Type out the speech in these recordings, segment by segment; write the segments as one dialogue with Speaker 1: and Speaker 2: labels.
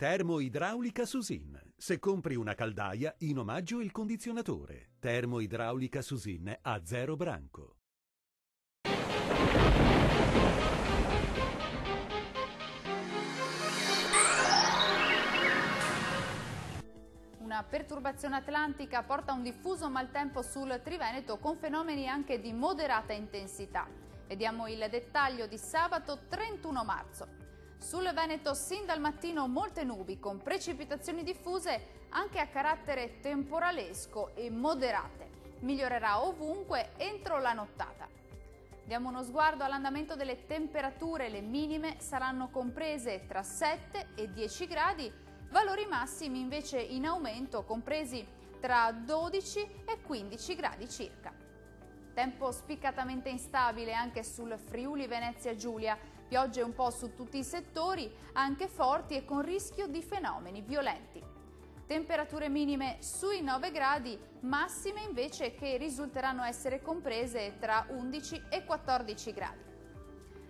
Speaker 1: Termoidraulica Susin. Se compri una caldaia, in omaggio il condizionatore. Termoidraulica Susin a 0 branco.
Speaker 2: Una perturbazione atlantica porta un diffuso maltempo sul Triveneto con fenomeni anche di moderata intensità. Vediamo il dettaglio di sabato 31 marzo. Sul Veneto sin dal mattino molte nubi con precipitazioni diffuse anche a carattere temporalesco e moderate. Migliorerà ovunque entro la nottata. Diamo uno sguardo all'andamento delle temperature. Le minime saranno comprese tra 7 e 10 gradi, valori massimi invece in aumento compresi tra 12 e 15 gradi circa. Tempo spiccatamente instabile anche sul Friuli Venezia Giulia, piogge un po' su tutti i settori, anche forti e con rischio di fenomeni violenti. Temperature minime sui 9 gradi, massime invece che risulteranno essere comprese tra 11 e 14 gradi.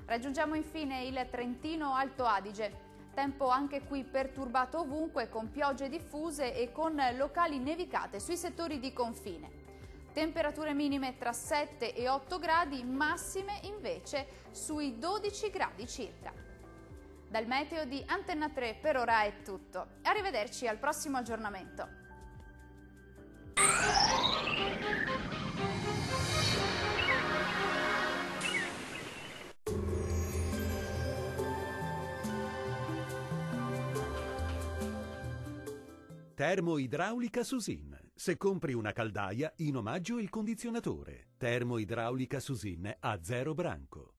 Speaker 2: Raggiungiamo infine il Trentino Alto Adige. Tempo anche qui perturbato ovunque con piogge diffuse e con locali nevicate sui settori di confine. Temperature minime tra 7 e 8 gradi, massime invece sui 12 gradi circa. Dal meteo di Antenna 3 per ora è tutto. Arrivederci al prossimo aggiornamento.
Speaker 1: Termoidraulica Susin. Se compri una caldaia, in omaggio il condizionatore. Termoidraulica Susin a 0 branco.